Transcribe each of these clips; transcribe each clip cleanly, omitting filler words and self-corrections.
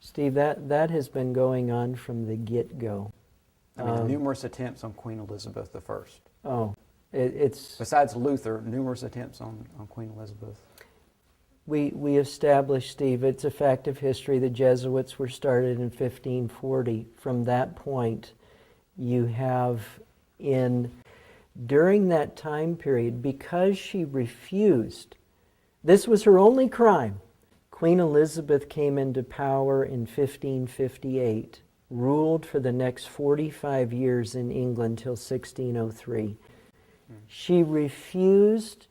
Steve, that has been going on from the get-go. I mean, numerous attempts on Queen Elizabeth I. Oh, it's... Besides Luther, numerous attempts on Queen Elizabeth. We established, Steve, it's a fact of history, the Jesuits were started in 1540. From that point, you have during that time period, because she refused, this was her only crime. Queen Elizabeth came into power in 1558, ruled for the next 45 years in England till 1603. She refused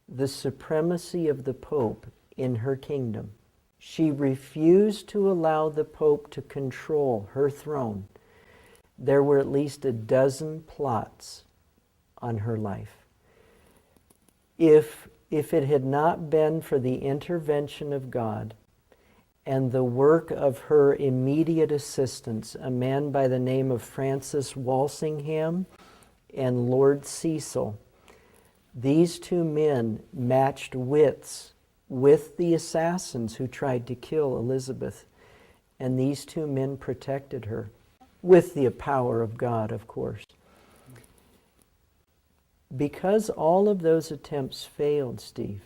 the supremacy of the Pope in her kingdom. She refused to allow the Pope to control her throne. There were at least a dozen plots on her life. If it had not been for the intervention of God and the work of her immediate assistants, a man by the name of Francis Walsingham and Lord Cecil, these two men matched wits with the assassins who tried to kill Elizabeth, and these two men protected her, with the power of God, of course. Because all of those attempts failed, Steve,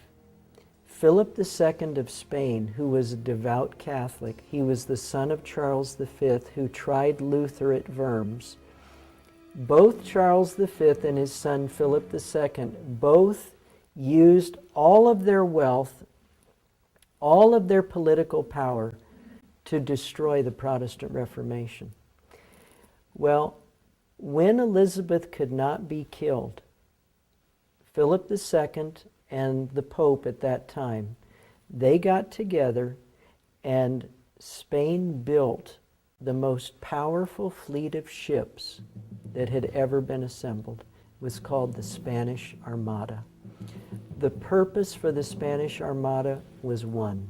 Philip II of Spain, who was a devout Catholic, he was the son of Charles V, who tried Luther at Worms. Both Charles V and his son Philip II both used all of their wealth, all of their political power to destroy the Protestant Reformation. Well, when Elizabeth could not be killed, Philip II and the Pope at that time, they got together and Spain built the most powerful fleet of ships that had ever been assembled. It was called the Spanish Armada. The purpose for the Spanish Armada was one.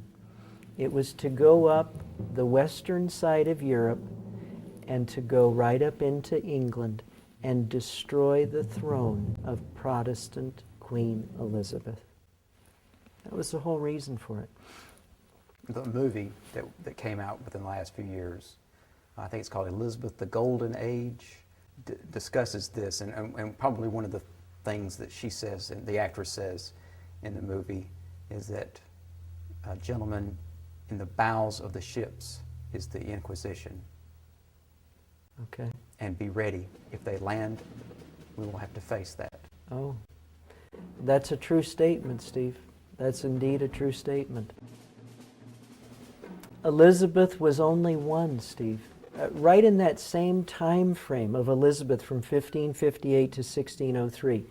It was to go up the western side of Europe and to go right up into England and destroy the throne of Protestant Queen Elizabeth. That was the whole reason for it. The movie that came out within the last few years, I think it's called Elizabeth the Golden Age, discusses this, and probably one of the things that she says, and the actress says in the movie, is that a gentleman in the bows of the ships is the Inquisition. Okay. And be ready. If they land, we will have to face that. Oh, that's a true statement, Steve. That's indeed a true statement. Elizabeth was only one, Steve. Right in that same time frame of Elizabeth from 1558 to 1603,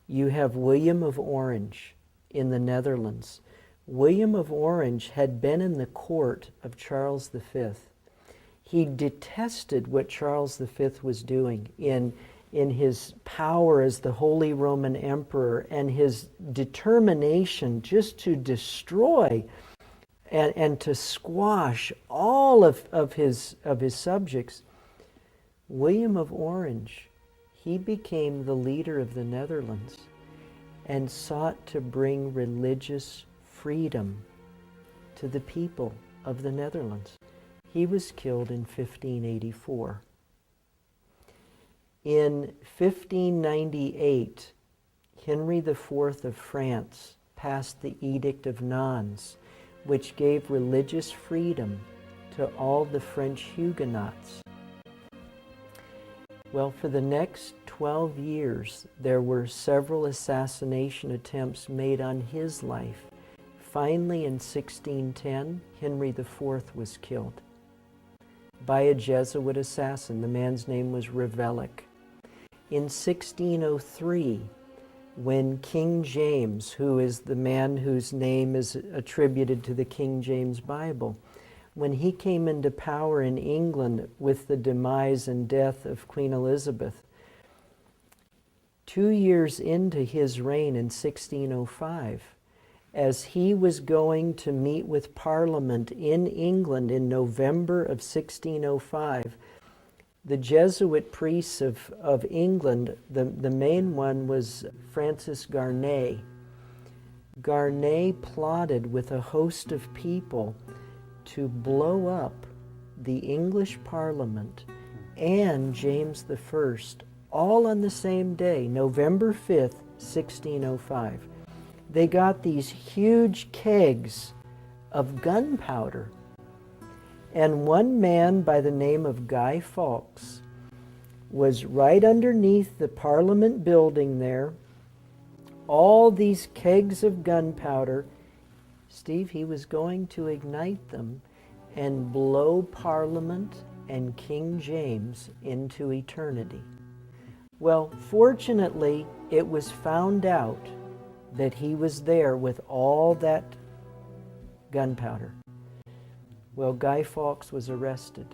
you have William of Orange in the Netherlands. William of Orange had been in the court of Charles V. He detested what Charles V was doing in his power as the Holy Roman Emperor and his determination just to destroy and to squash all of his subjects. William of Orange, he became the leader of the Netherlands and sought to bring religious freedom to the people of the Netherlands. He was killed in 1584. In 1598, Henry IV of France passed the Edict of Nantes, which gave religious freedom to all the French Huguenots. Well, for the next 12 years, there were several assassination attempts made on his life. Finally, in 1610, Henry IV was killed by a Jesuit assassin. The man's name was Revellic. In 1603, when King James, who is the man whose name is attributed to the King James Bible, when he came into power in England with the demise and death of Queen Elizabeth, 2 years into his reign in 1605, as he was going to meet with Parliament in England in November of 1605, the Jesuit priests of England, the main one was Francis Garnet. Garnet plotted with a host of people to blow up the English Parliament and James I, all on the same day, November 5th, 1605. They got these huge kegs of gunpowder. And one man by the name of Guy Fawkes was right underneath the Parliament building there. All these kegs of gunpowder. Steve, he was going to ignite them and blow Parliament and King James into eternity. Well, fortunately, it was found out that he was there with all that gunpowder. Well, Guy Fawkes was arrested.